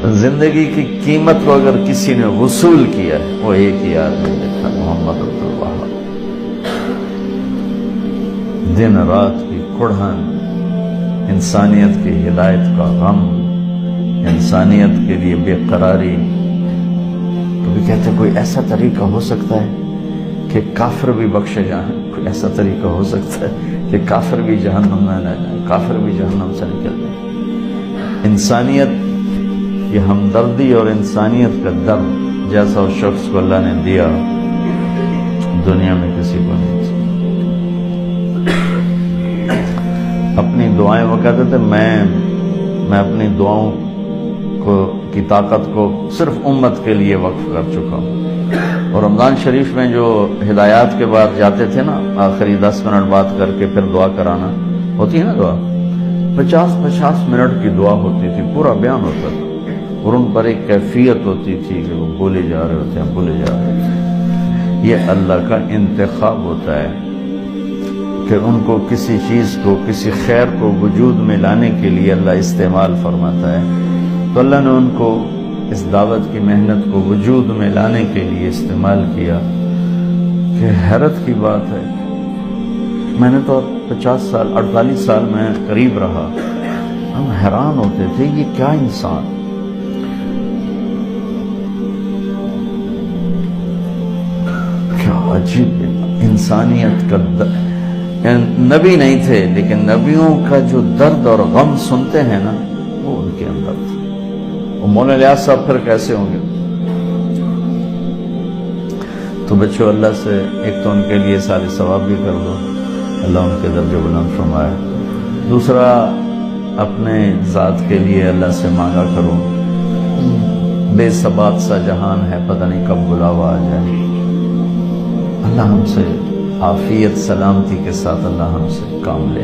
زندگی کی قیمت کو اگر کسی نے وصول کیا ہے وہ ایک ہی آدمی دیکھا، محمد عبدالوہاب۔ دن رات کی کڑھن، انسانیت کی ہدایت کا غم، انسانیت کے لیے بے قراری۔ کبھی کہتے کوئی ایسا طریقہ ہو سکتا ہے کہ کافر بھی بخشے جائیں، کوئی ایسا طریقہ ہو سکتا ہے کہ کافر بھی جہنم میں نہ جائیں، کافر بھی جہنم سے نکل جائیں۔ انسانیت، یہ ہمدردی اور انسانیت کا درد جیسا اس شخص کو اللہ نے دیا دنیا میں کسی کو نہیں تھی۔ اپنی دعائیں وہ کہتے تھے میں اپنی دعاؤں کی طاقت کو صرف امت کے لیے وقف کر چکا ہوں۔ اور رمضان شریف میں جو ہدایات کے بعد جاتے تھے نا، آخری 10 منٹ بات کر کے پھر دعا کرانا ہوتی ہے نا، دعا 50 منٹ کی دعا ہوتی تھی، پورا بیان ہوتا تھا، اور ان پر ایک کیفیت ہوتی تھی کہ وہ بولے جا رہے ہوتے ہیں، بولے جا رہے ہوتے ہیں۔ یہ اللہ کا انتخاب ہوتا ہے کہ ان کو کسی چیز کو، کسی خیر کو وجود میں لانے کے لیے اللہ استعمال فرماتا ہے۔ تو اللہ نے ان کو اس دعوت کی محنت کو وجود میں لانے کے لیے استعمال کیا کہ حیرت کی بات ہے۔ میں نے تو 50 سال 48 سال میں قریب رہا، ہم حیران ہوتے تھے یہ کیا انسان، کیا عجیب انسانیت کا نبی نہیں تھے لیکن نبیوں کا جو درد اور غم سنتے ہیں نا وہ ان کے اندر تھا۔ وہ مولانا الیاس صاحب پھر کیسے ہوں گے؟ تو بچوں اللہ سے ایک تو ان کے لیے سارے ثواب بھی کر دو، اللہ ان کے درجے بلند فرمائے۔ دوسرا اپنے ذات کے لیے اللہ سے مانگا کرو، بے ثبات سا جہان ہے، پتہ نہیں کب بلاوا آ جائے۔ اللہ ہم سے عافیت سلامتی کے ساتھ اللہ ہم سے کام لے۔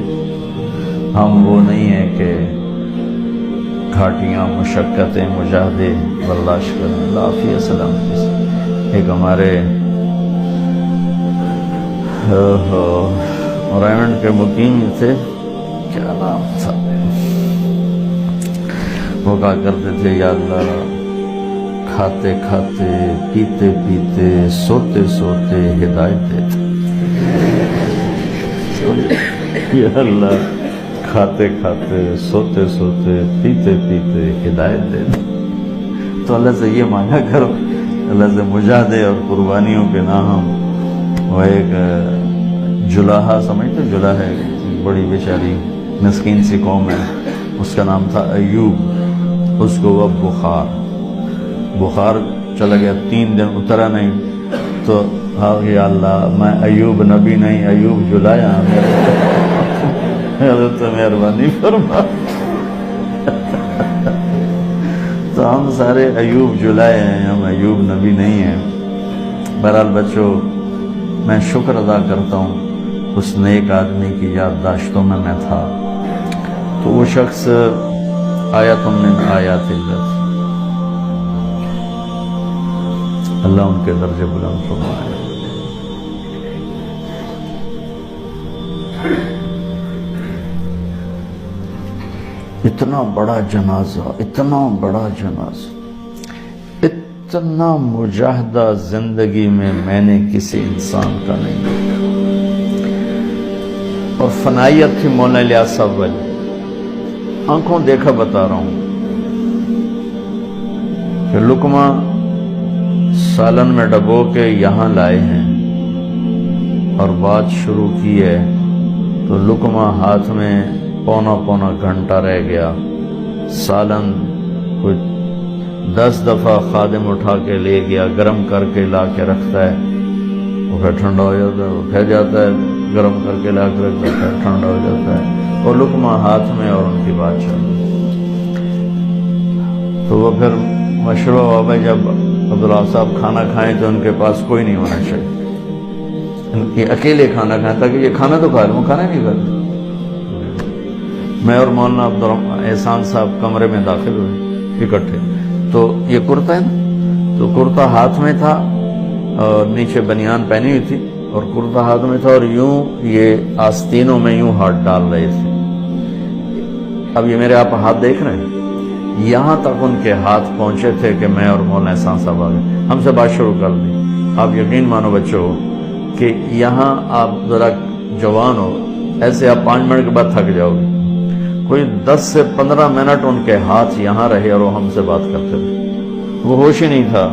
ہم وہ نہیں ہیں کہ گھاٹیاں، مشقتیں، مجاہدے برداشت کریں، اللہ عافیت سلامتی سے۔ ایک ہمارے ریمنڈ کے مقیم تھے، کیا نام تھا، وہ کہا کرتے تھے یا اللہ کھاتے کھاتے، پیتے پیتے، سوتے سوتے ہدایت دیتے۔ یا اللہ کھاتے کھاتے، سوتے سوتے، پیتے پیتے ہدایت دیتے۔ تو اللہ سے یہ مانگا کرو، اللہ سے مجاہدے اور قربانیوں کے نام۔ وہ ایک جلاحہ سمجھتے، جلاح ہے بڑی بیچاری مسکین سی قوم ہے، اس کا نام تھا ایوب، اس کو وہ بخار چلا گیا، 3 دن اترا نہیں، تو یا اللہ میں ایوب نبی نہیں، ایوب جلایا، حضرت مہربانی فرما۔ تو ہم سارے ایوب جلائے ہیں، ہم ایوب نبی نہیں ہیں۔ بہرحال بچوں میں شکر ادا کرتا ہوں اس نیک آدمی کی یادداشتوں میں تھا۔ تو وہ شخص آیت من آیات اللہ، اللہ ان کے درجے بلند فرمائے۔ اتنا بڑا جنازہ، اتنا بڑا جنازہ، اتنا مجاہدہ زندگی میں نے کسی انسان کا نہیں دیکھا۔ اور فنائیت تھی مولانا الیاس صاحب والی، آنکھوں دیکھا بتا رہا ہوں کہ لقمہ سالن میں ڈبو کے یہاں لائے ہیں اور بات شروع کی ہے تو لقمہ ہاتھ میں پونا گھنٹہ رہ گیا، سالن کچھ 10 دفعہ خادم اٹھا کے لے گیا، گرم کر کے لا کے رکھتا ہے، وہ پھر ٹھنڈا ہو جاتا ہے، وہ پھر جاتا ہے، گرم کر کے لا کے رکھتا ہے، پھر ٹھنڈا ہو جاتا ہے، اور لقمہ ہاتھ میں اور ان کی بات چل رہی۔ تو وہ پھر مشورہ ہوا بھائی جب عبداللہ صاحب کھانا کھائیں تو ان کے پاس کوئی نہیں ہونا چاہیے، یہ اکیلے کھانا کھائیں تاکہ یہ کھانا تو کھا لیں، وہ کھانا نہیں کھاتے۔ میں اور مولانا عبدالرحمن احسان صاحب کمرے میں داخل ہوئے اکٹھے، تو یہ کرتا ہے نا، تو کرتا ہاتھ میں تھا اور نیچے بنیان پہنی ہوئی تھی اور کرتا ہاتھ میں تھا، اور یوں یہ آستینوں میں یوں ہاتھ ڈال رہے تھے۔ اب یہ میرے آپ ہاتھ دیکھ رہے ہیں، یہاں تک ان کے ہاتھ پہنچے تھے کہ میں اور مولانا احسان صاحب آ گئے، ہم سے بات شروع کر دی۔ آپ یقین مانو بچوں کہ یہاں آپ ذرا جوان ہو، ایسے آپ 5 منٹ کے بعد تھک جاؤ گے، کوئی 10 سے 15 منٹ ان کے ہاتھ یہاں رہے اور وہ ہم سے بات کرتے رہے۔ وہ ہوش ہی نہیں تھا،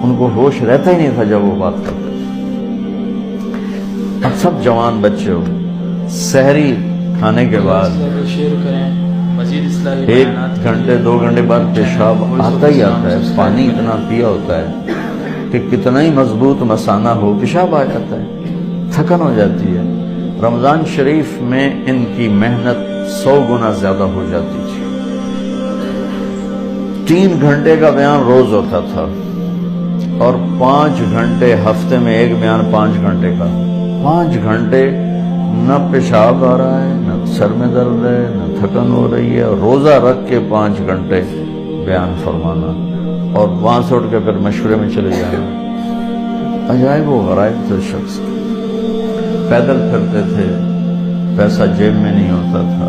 ان کو ہوش رہتا ہی نہیں تھا جب وہ بات کرتے تھے۔ اب سب جوان بچے ہو، سحری کھانے کے بعد 1 گھنٹے 2 گھنٹے بعد پیشاب آتا ہی آتا ہے، پانی اتنا پیا ہوتا ہے کہ کتنا ہی مضبوط مثانہ ہو پیشاب آ جاتا ہے، تھکن ہو جاتی ہے۔ رمضان شریف میں ان کی محنت 100 گنا زیادہ ہو جاتی تھی۔ 3 گھنٹے کا بیان روز ہوتا تھا اور 5 گھنٹے ہفتے میں ایک بیان 5 گھنٹے کا۔ 5 گھنٹے نہ پیشاب آ رہا ہے، نہ سر میں درد ہے، نہ تھکن ہو رہی ہے، روزہ رکھ کے 5 گھنٹے بیان فرمانا اور وہاں سے اٹھ کے پھر مشورے میں چلے جانا۔ عجائب و غرائب تھے شخص، پیدل پھرتے تھے، پیسہ جیب میں نہیں ہوتا تھا۔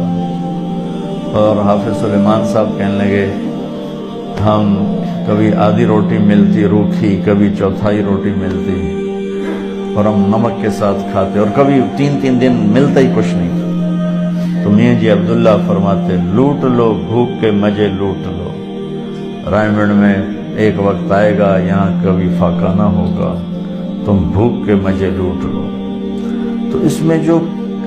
اور حافظ سلیمان صاحب کہنے لگے ہم کبھی آدھی روٹی ملتی روکھی، کبھی چوتھائی روٹی ملتی اور ہم نمک کے ساتھ کھاتے، اور کبھی 3 دن ملتا ہی کچھ نہیں تھا۔ تو میاں جی عبداللہ فرماتے لوٹ لو بھوک کے مزے لوٹ لو، رائے میں ایک وقت آئے گا یہاں کبھی فاقہ نہ ہوگا، تم بھوک کے مزے لوٹ لو۔ تو اس میں جو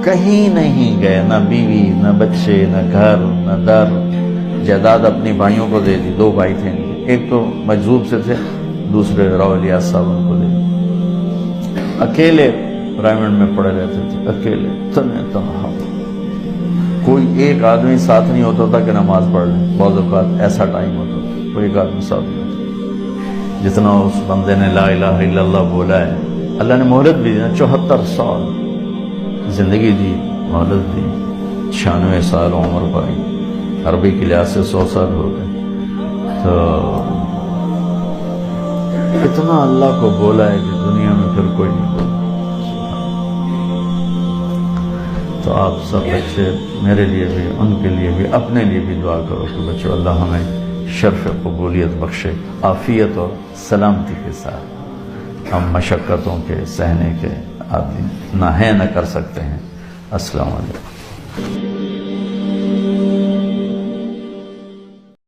کہیں نہیں گئے، نہ بیوی نہ بچے نہ گھر نہ در، جائیداد اپنی بھائیوں کو دے دی، 2 بھائی تھے، ایک تو مجذوب سے تھے، دوسرے راؤ الیاس صاحب ان کو دے دی۔ اکیلے رائمنڈ میں پڑے رہتے تھے، اکیلے تنہا تنہا، کوئی ایک آدمی ساتھ نہیں ہوتا تھا کہ نماز پڑھ لیں۔ بعض اوقات ایسا ٹائم ہوتا تھا کوئی ایک آدمی ساتھ نہیں ہوتا۔ جتنا اس بندے نے لا الہ الا اللہ بولا ہے، اللہ نے مہلت بھی دی، 74 سال زندگی دی، مہلت دی، 96 سال عمر پائی، عربی کے لحاظ سے 100 سال ہو گئے۔ تو اتنا اللہ کو بولا ہے کہ دنیا میں پھر کوئی نہیں بولا۔ تو آپ سب بچے میرے لیے بھی، ان کے لیے بھی، اپنے لیے بھی دعا کرو کہ بچوں اللہ ہمیں شرف قبولیت بخشے، عافیت اور سلامتی کے ساتھ۔ ہم مشقتوں کے سہنے کے عادی نہ ہیں، نہ کر سکتے ہیں۔ السلام علیکم۔